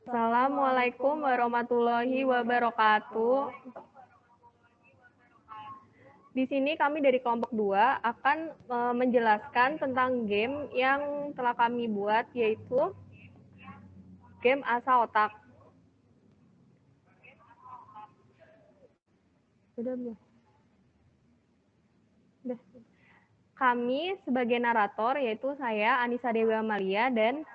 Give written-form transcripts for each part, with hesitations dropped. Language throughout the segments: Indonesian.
Assalamualaikum warahmatullahi wabarakatuh. Di sini kami dari kelompok 2 akan menjelaskan tentang game yang telah kami buat, yaitu game Asa Otak. Sudah belum? Sudah. Kami sebagai narator, yaitu saya Anissa Dewi Amalia dan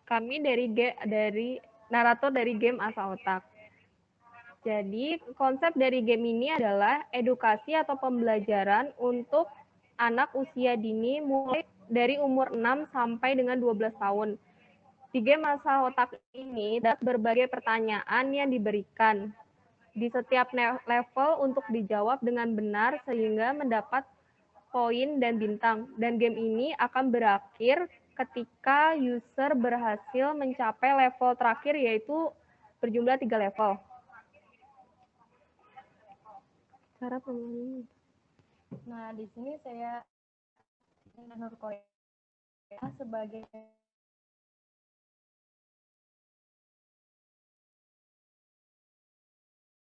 kami dari narator dari game Asa Otak. Jadi konsep dari game ini adalah edukasi atau pembelajaran untuk anak usia dini mulai dari umur 6 sampai dengan 12 tahun. Di game Asa Otak ini dapat berbagai pertanyaan yang diberikan di setiap level untuk dijawab dengan benar sehingga mendapat poin dan bintang. Dan game ini akan berakhir ketika user berhasil mencapai level terakhir, yaitu berjumlah 3 level. Cara pemainnya. Nah, di sini saya Nur Korea sebagai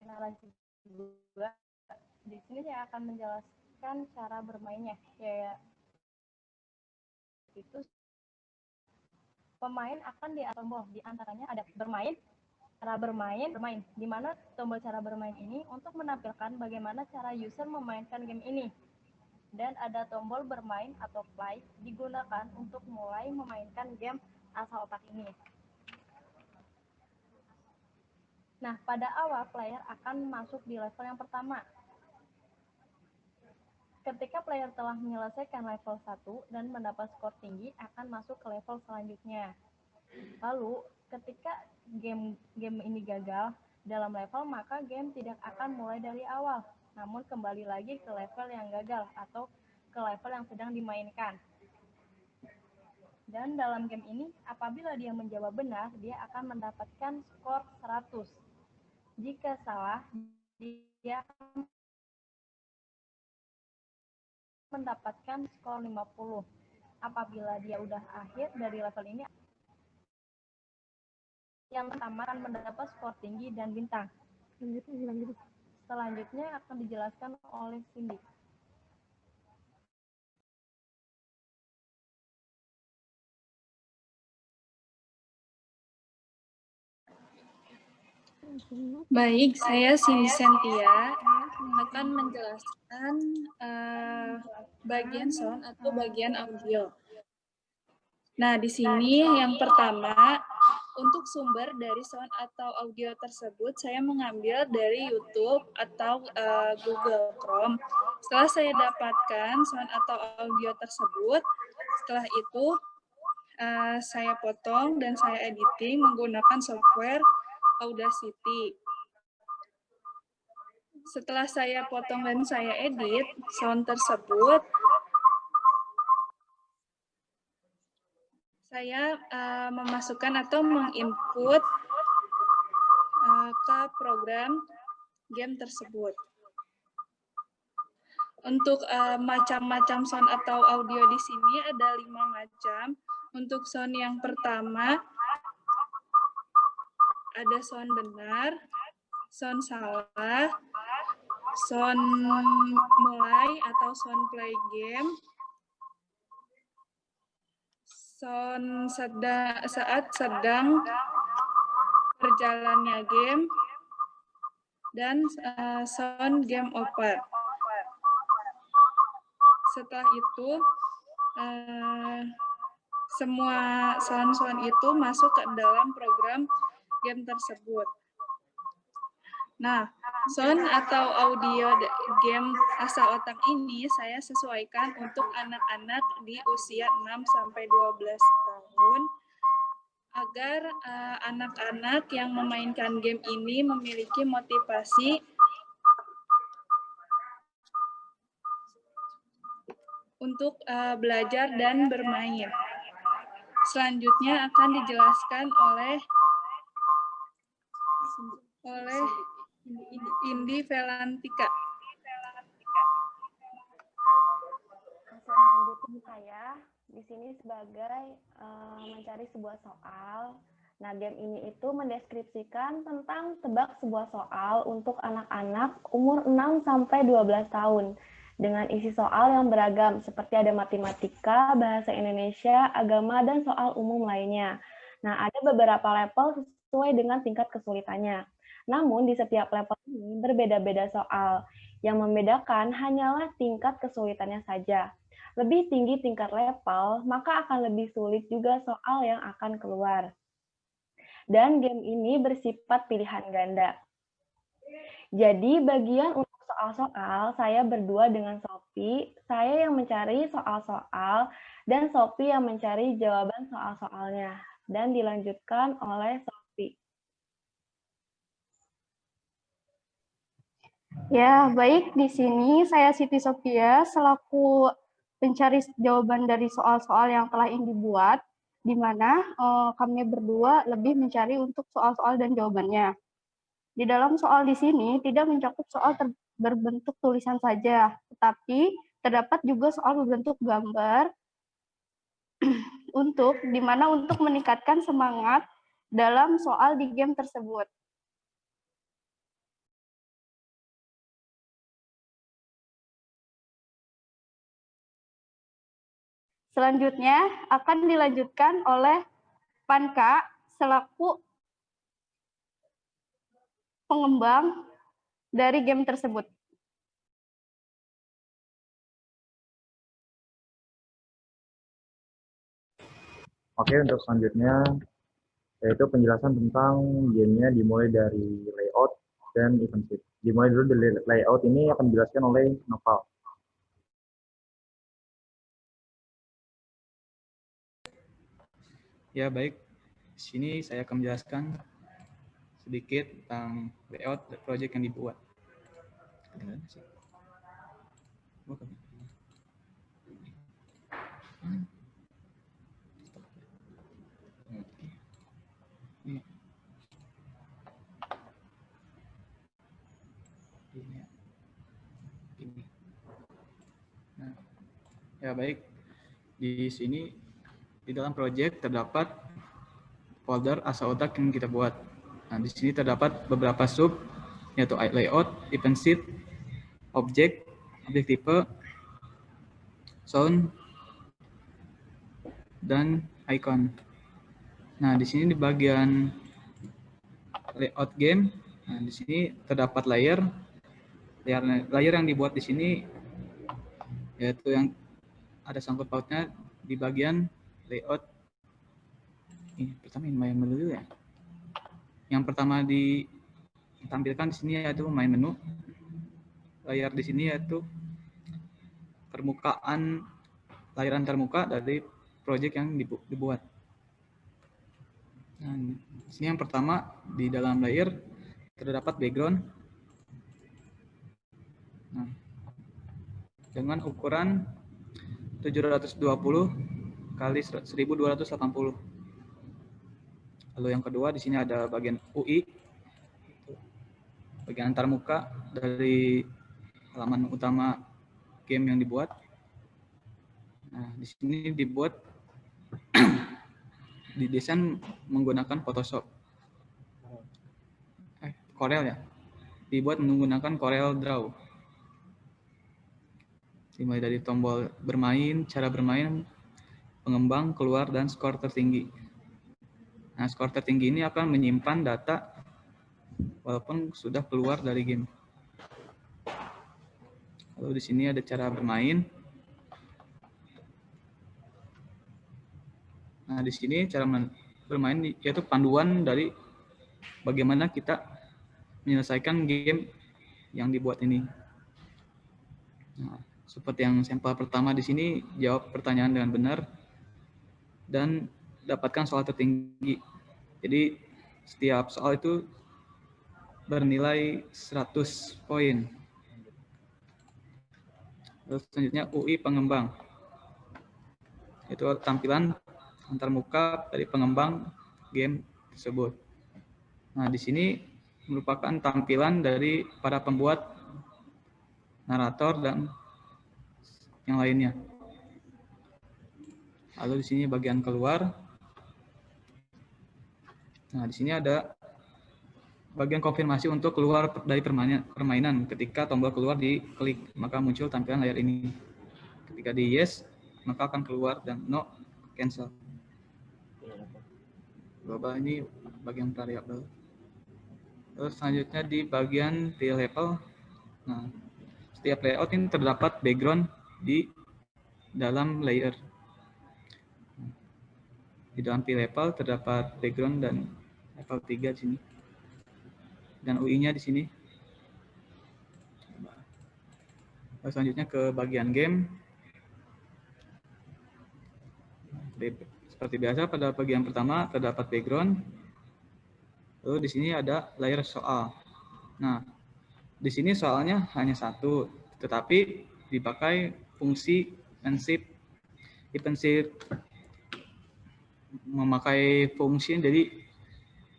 narasi juga. Di sini saya akan menjelaskan cara bermainnya. Itu pemain akan tombol, di antaranya ada bermain, cara bermain, di mana tombol cara bermain ini untuk menampilkan bagaimana cara user memainkan game ini. Dan ada tombol bermain atau play digunakan untuk mulai memainkan game Asa Otak ini. Nah, pada awal player akan masuk di level yang pertama. Ketika player telah menyelesaikan level 1 dan mendapat skor tinggi, akan masuk ke level selanjutnya. Lalu, ketika game ini gagal dalam level, maka game tidak akan mulai dari awal, namun kembali lagi ke level yang gagal atau ke level yang sedang dimainkan. Dan dalam game ini, apabila dia menjawab benar, dia akan mendapatkan skor 100. Jika salah, dia akan mendapatkan skor 50. Apabila dia udah akhir dari level ini, yang pertama akan mendapat skor tinggi dan bintang. Selanjutnya akan dijelaskan oleh Cindy. Baik, saya Cindy Sentia akan menjelaskan bagian sound atau bagian audio. Nah, di sini yang pertama, untuk sumber dari sound atau audio tersebut, saya mengambil dari YouTube atau Google Chrome. Setelah saya dapatkan sound atau audio tersebut, setelah itu saya potong dan saya editing menggunakan software Audacity. Setelah saya potong dan saya edit sound tersebut, saya memasukkan atau menginput ke program game tersebut. Untuk macam-macam sound atau audio di sini ada 5 macam. Untuk sound yang pertama ada sound benar, sound salah, sound mulai atau sound play game, sound saat sedang berjalannya game, dan sound game over. Setelah itu, semua sound-sound itu masuk ke dalam program game tersebut. Nah, sound atau audio game Asa Otak ini saya sesuaikan untuk anak-anak di usia 6-12 tahun agar anak-anak yang memainkan game ini memiliki motivasi untuk belajar dan bermain. Selanjutnya akan dijelaskan oleh Indi Velantika. Selanjutnya saya, di sini sebagai mencari sebuah soal. Nah, game ini itu mendeskripsikan tentang tebak sebuah soal untuk anak-anak umur 6 sampai 12 tahun dengan isi soal yang beragam seperti ada matematika, bahasa Indonesia, agama, dan soal umum lainnya. Nah, ada beberapa level sesuai dengan tingkat kesulitannya. Namun, di setiap level ini berbeda-beda soal. Yang membedakan hanyalah tingkat kesulitannya saja. Lebih tinggi tingkat level, maka akan lebih sulit juga soal yang akan keluar. Dan game ini bersifat pilihan ganda. Jadi bagian untuk soal-soal, saya berdua dengan Sophie. Saya yang mencari soal-soal, dan Sophie yang mencari jawaban soal-soalnya. Dan dilanjutkan oleh Sophie. Ya, baik. Di sini saya Siti Sophia selaku pencari jawaban dari soal-soal yang telah ini dibuat, di mana kami berdua lebih mencari untuk soal-soal dan jawabannya. Di dalam soal di sini tidak mencakup soal berbentuk tulisan saja, tetapi terdapat juga soal berbentuk gambar untuk meningkatkan semangat dalam soal di game tersebut. Selanjutnya akan dilanjutkan oleh Panka selaku pengembang dari game tersebut. Oke, untuk selanjutnya yaitu penjelasan tentang gamenya dimulai dari layout dan event sheet. Dimulai dulu dari layout, ini akan dijelaskan oleh Noval. Ya, baik. Di sini saya akan menjelaskan sedikit tentang layout project yang dibuat. Nah, ya baik. Di sini di dalam project terdapat folder asal otak yang kita buat. Nah, di sini terdapat beberapa sub, yaitu layout, event sheet, objek tipe, sound, dan icon. Nah, di sini di bagian layout game, nah di sini terdapat layer yang dibuat di sini, yaitu yang ada sangkut pautnya di bagian layout. Ini pertama main menu dulu ya. Yang pertama ditampilkan di sini yaitu main menu. Layar di sini yaitu permukaan layar antarmuka dari project yang dibuat. Nah, di sini yang pertama di dalam layer terdapat background. Nah, dengan ukuran 720 kali 1280. Lalu yang kedua di sini ada bagian UI, bagian antarmuka dari halaman utama game yang dibuat. Nah, di sini dibuat didesain menggunakan Photoshop. Corel ya. Dibuat menggunakan Corel Draw. Dimulai dari tombol bermain, cara bermain, pengembang, keluar, dan skor tertinggi. Nah, skor tertinggi ini akan menyimpan data walaupun sudah keluar dari game. Lalu di sini ada cara bermain. Nah, di sini cara bermain yaitu panduan dari bagaimana kita menyelesaikan game yang dibuat ini. Nah, seperti yang sampel pertama di sini, jawab pertanyaan dengan benar dan dapatkan soal tertinggi. Jadi setiap soal itu bernilai 100 poin. Lalu selanjutnya UI pengembang. Itu tampilan antarmuka dari pengembang game tersebut. Nah, di sini merupakan tampilan dari para pembuat, narator, dan yang lainnya. Lalu di sini bagian keluar. Nah, di sini ada bagian konfirmasi untuk keluar dari permainan. Ketika tombol keluar diklik, maka muncul tampilan layar ini. Ketika di yes, maka akan keluar, dan no, cancel. Global ini bagian variabel. Terus selanjutnya di bagian level. Nah, setiap layout ini terdapat background di dalam layer. Di dalam level terdapat background dan level 3 di sini. Dan UI-nya di sini. Lalu selanjutnya ke bagian game. Seperti biasa pada bagian pertama terdapat background. Lalu di sini ada layer soal. Nah, di sini soalnya hanya satu, tetapi dipakai fungsi event memakai fungsi, jadi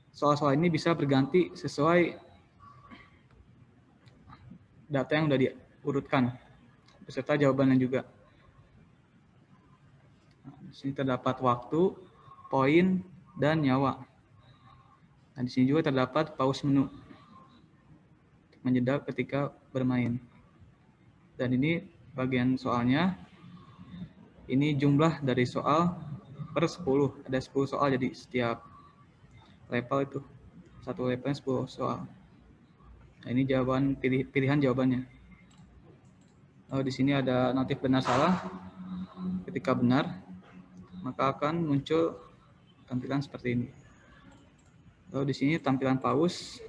soal-soal ini bisa berganti sesuai data yang sudah diurutkan beserta jawabannya juga. Nah, di sini terdapat waktu, poin, dan nyawa. Nah, di sini juga terdapat pause menu menjeda ketika bermain. Dan ini bagian soalnya. Ini jumlah dari soal per 10. Ada 10 soal, jadi setiap level itu satu levelnya 10 soal. Nah, ini jawaban pilihan jawabannya. Lalu di sini ada notif benar salah. Ketika benar, maka akan muncul tampilan seperti ini. Lalu di sini tampilan pause.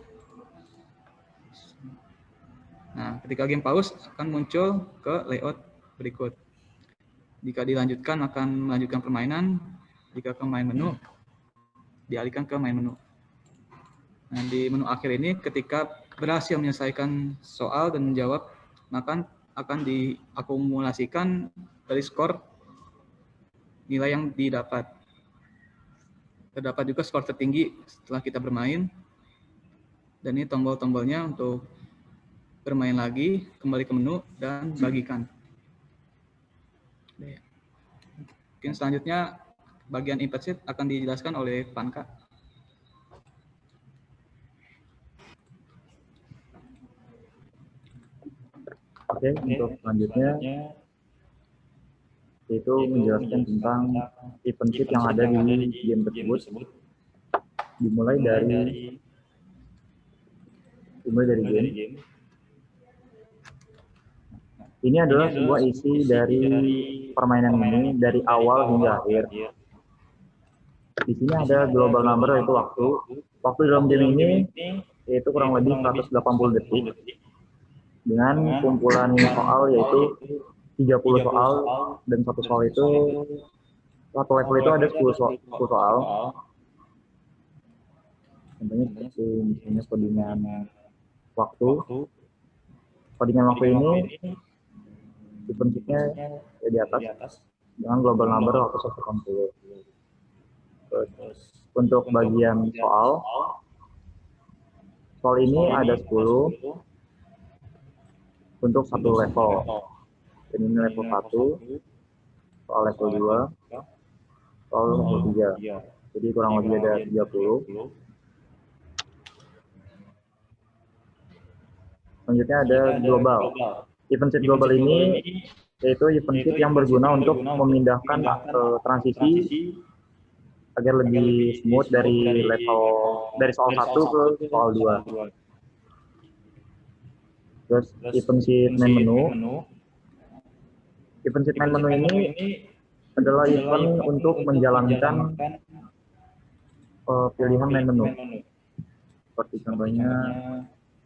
Nah, ketika game pause akan muncul ke layout berikut. Jika dilanjutkan akan melanjutkan permainan. Jika ke main menu, dialihkan ke main menu. Nah, di menu akhir ini ketika berhasil menyelesaikan soal dan menjawab, maka akan diakumulasikan dari skor nilai yang didapat. Terdapat juga skor tertinggi setelah kita bermain. Dan ini tombol-tombolnya untuk bermain lagi, kembali ke menu, dan bagikan. Mungkin selanjutnya bagian input sheet akan dijelaskan oleh Panka. Oke, untuk selanjutnya yaitu menjelaskan tentang event sheet yang ada di game tersebut. Dimulai dari game. Ini adalah sebuah isi dari permainan ini dari awal hingga akhir. Di sini ada global number, yaitu waktu. Waktu dalam game ini yaitu kurang lebih 180 detik. Dengan kumpulan soal yaitu 30 soal, dan satu soal itu, satu level itu ada 10 soal. Contohnya seperti misalnya codingan waktu. Codingan waktu ini event sheet-nya di atas dengan global number waktu 180. Untuk bagian soal ini ada 10 untuk satu level. Dan ini level 1, soal level 2, soal level 3. Jadi kurang lebih ada 30. Selanjutnya ada global. Event sheet global ini yaitu event sheet yang berguna untuk memindahkan transisi agar lebih smooth dari soal 1 ke soal 2. Terus event sheet main menu. Event sheet main menu ini adalah event untuk menjalankan pilihan main menu. Seperti contohnya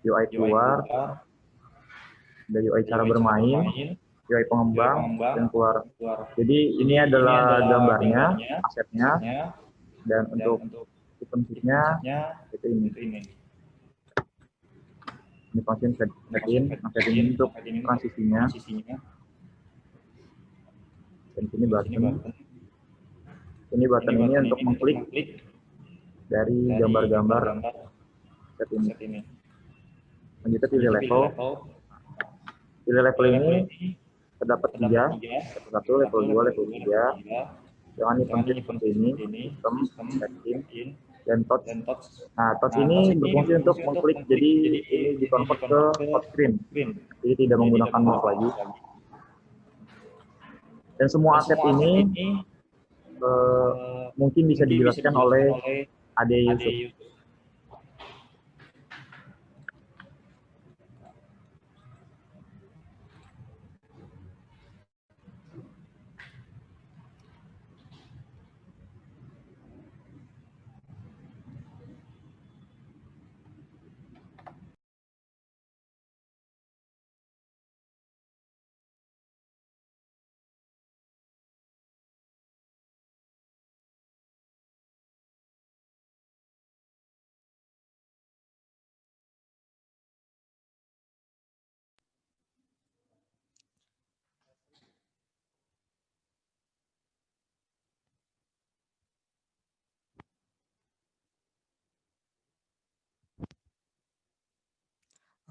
UI keluar, ada UI cara bermain, UI pengembang, dan keluar. Jadi ini adalah gambarnya, asetnya, dan untuk event sheet-nya itu ini. Ini function setting ini untuk transisinya. Dan sini button. Ini button ini untuk mengklik dari gambar-gambar set ini. Lanjutnya pilih level. Pilih level ini terdapat 3, level 1, level 2, level 3. Jangan dipencet seperti ini, sistem, setting, dan touch. Nah, touch ini berfungsi untuk mengklik, jadi ini dikonvert ke hot screen, jadi tidak menggunakan mouse lagi. Dan semua aset ini mungkin bisa dijelaskan oleh Ade Yusuf.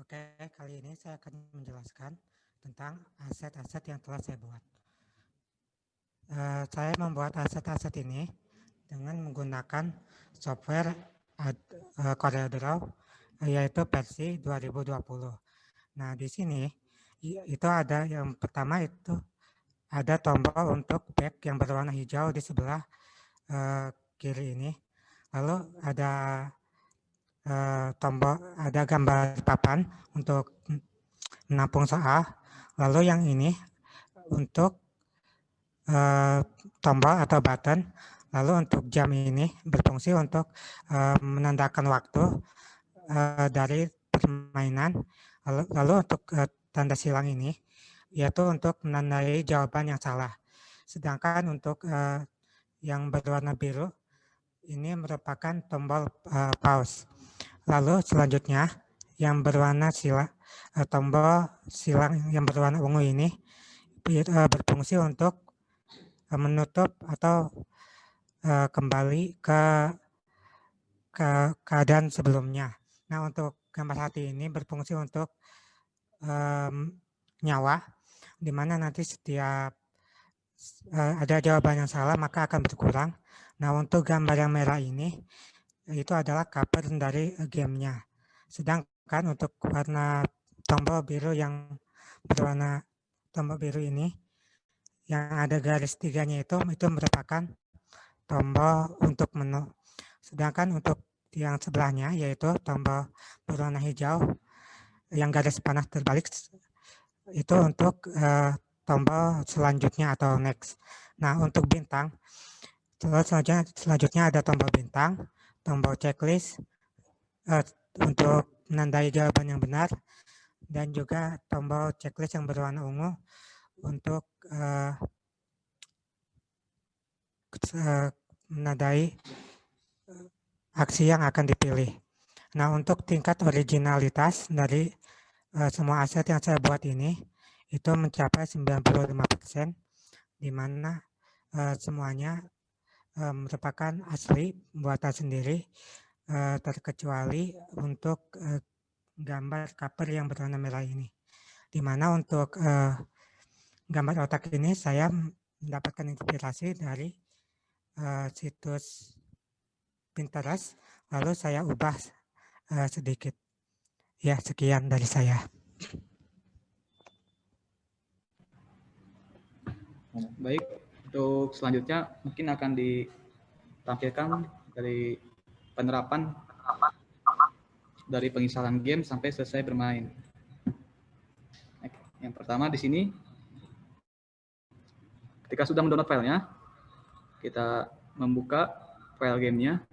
Oke, kali ini saya akan menjelaskan tentang aset-aset yang telah saya buat. Saya membuat aset-aset ini dengan menggunakan software CorelDRAW, yaitu versi 2020. Nah, di sini itu ada yang pertama itu ada tombol untuk back yang berwarna hijau di sebelah kiri ini. Lalu ada tombol, ada gambar papan untuk menampung soal. Lalu yang ini untuk tombol atau button. Lalu untuk jam ini berfungsi untuk menandakan waktu dari permainan. Lalu untuk tanda silang ini yaitu untuk menandai jawaban yang salah. Sedangkan untuk yang berwarna biru ini merupakan tombol pause. Lalu selanjutnya yang berwarna tombol silang yang berwarna ungu ini berfungsi untuk menutup atau kembali ke keadaan sebelumnya. Nah, untuk gambar hati ini berfungsi untuk nyawa, di mana nanti setiap ada jawaban yang salah maka akan berkurang. Nah, untuk gambar yang merah ini itu adalah cover dari gamenya. Sedangkan untuk warna tombol biru yang berwarna tombol biru ini yang ada garis tiganya itu merupakan tombol untuk menu. Sedangkan untuk yang sebelahnya yaitu tombol berwarna hijau yang garis panah terbalik itu untuk tombol selanjutnya atau next. Nah, untuk bintang selanjutnya ada tombol bintang, tombol checklist untuk menandai jawaban yang benar, dan juga tombol checklist yang berwarna ungu untuk menandai aksi yang akan dipilih. Nah, untuk tingkat originalitas dari semua aset yang saya buat ini itu mencapai 95%, di mana semuanya merupakan asli buatan sendiri, terkecuali untuk gambar cover yang berwarna merah ini. Di mana untuk gambar otak ini saya mendapatkan inspirasi dari situs Pinterest, lalu saya ubah sedikit. Ya, sekian dari saya. Baik, untuk selanjutnya mungkin akan ditampilkan dari penerapan dari penginstalan game sampai selesai bermain. Yang pertama di sini, ketika sudah mendownload filenya, kita membuka file gamenya.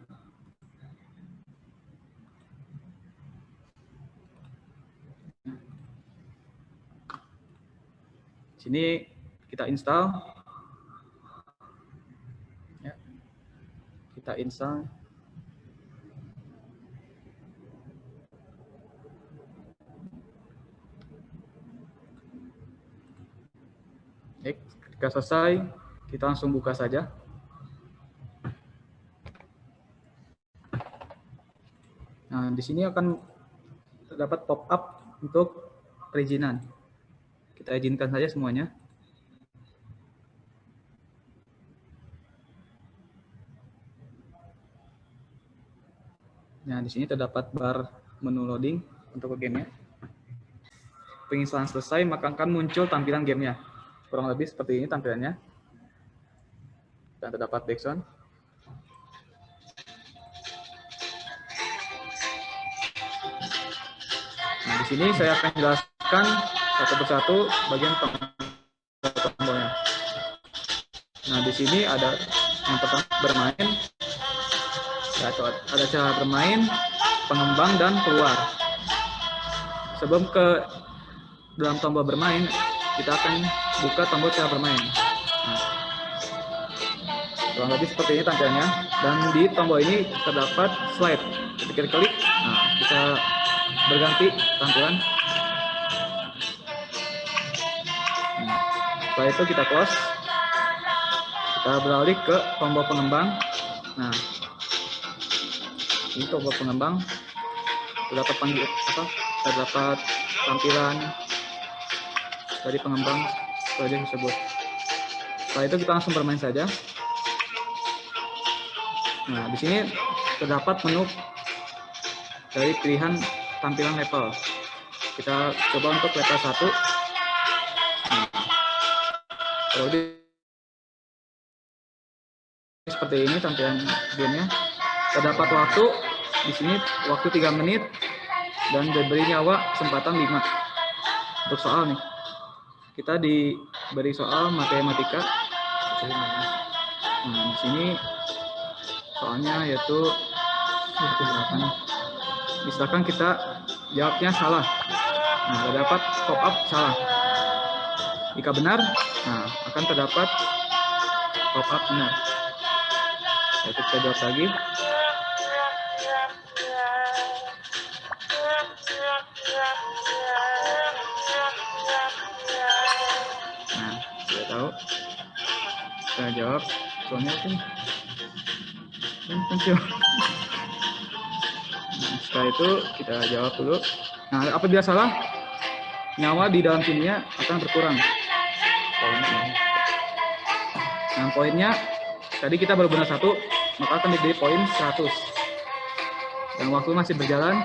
Sini kita install. Ya. Kita install. Baik, ketika selesai, kita langsung buka saja. Nah, di sini akan terdapat pop-up untuk perizinan. Kita izinkan saja semuanya. Nah, di sini terdapat bar menu loading untuk gamenya. Penginstalan selesai, maka akan muncul tampilan gamenya. Kurang lebih seperti ini tampilannya. Dan terdapat background. Nah, di sini saya akan jelaskan satu persatu bagian tombolnya. Nah, di sini ada yang pertama bermain, ada cara bermain, pengembang, dan keluar. Sebelum ke dalam tombol bermain, kita akan buka tombol cara bermain. Nah, kurang lebih seperti ini tampilannya. Dan di tombol ini terdapat slide. Ketika diklik, nah, bisa berganti tampilan. Setelah itu kita close. Kita beralih ke tombol pengembang. Nah, ini tombol pengembang. Terdapat tampilan dari pengembang proyek tersebut. Setelah itu kita langsung bermain saja. Nah, di sini terdapat menu dari pilihan tampilan level. Kita coba untuk level 1. Nah, kalau seperti ini tampilan gamenya. Terdapat waktu di sini, waktu 3 menit dan diberi nyawa kesempatan 5. Untuk soal nih, kita diberi soal matematika. Nah, di sini soalnya yaitu misalkan kita jawabnya salah. Nah, terdapat pop up salah. Jika benar, nah akan terdapat pop up benar. Yaitu kita jawab lagi. Nah, sudah tahu. Kita jawab. Soalnya itu setelah itu kita jawab dulu. Nah, apabila salah, nyawa di dalam sininya akan berkurang. Nah, poinnya tadi kita baru benar 1, maka akan diberi poin 100. Dan waktu masih berjalan,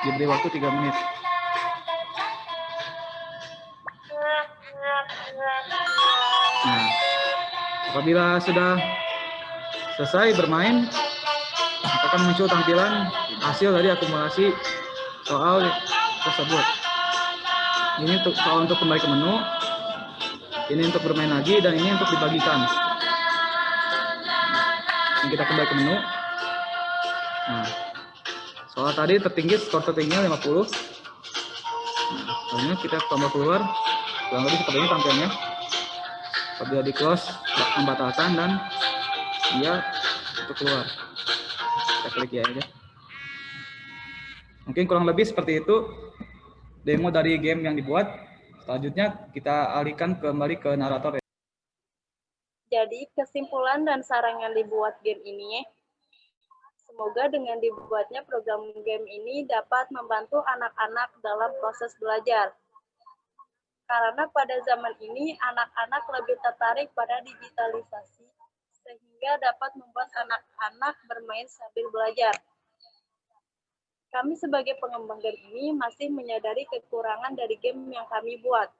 diberi waktu 3 menit. Nah, apabila sudah selesai bermain, akan muncul tampilan hasil dari akumulasi soal tersebut. Ini untuk soal untuk kembali ke menu, ini untuk bermain lagi, dan ini untuk dibagikan. Ini kita kembali ke menu. Nah, soal tadi tertinggi, skor tertingginya 50. Nah, soalnya kita tombol keluar, kurang lebih seperti ini tampilannya. Apabila di close, membatalkan, dan dia untuk keluar. Kita klik ya aja. Mungkin kurang lebih seperti itu demo dari game yang dibuat. Selanjutnya kita alihkan kembali ke narator. Jadi kesimpulan dan saran yang dibuat game ini, semoga dengan dibuatnya program game ini dapat membantu anak-anak dalam proses belajar. Karena pada zaman ini anak-anak lebih tertarik pada digitalisasi, sehingga dapat membuat anak-anak bermain sambil belajar. Kami sebagai pengembang game ini masih menyadari kekurangan dari game yang kami buat,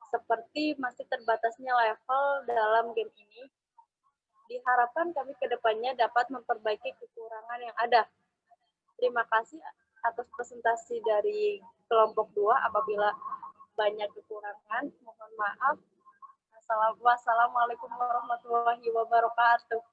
seperti masih terbatasnya level dalam game ini. Diharapkan kami ke depannya dapat memperbaiki kekurangan yang ada. Terima kasih atas presentasi dari kelompok 2. Apabila banyak kekurangan, mohon maaf. Wassalamualaikum warahmatullahi wabarakatuh.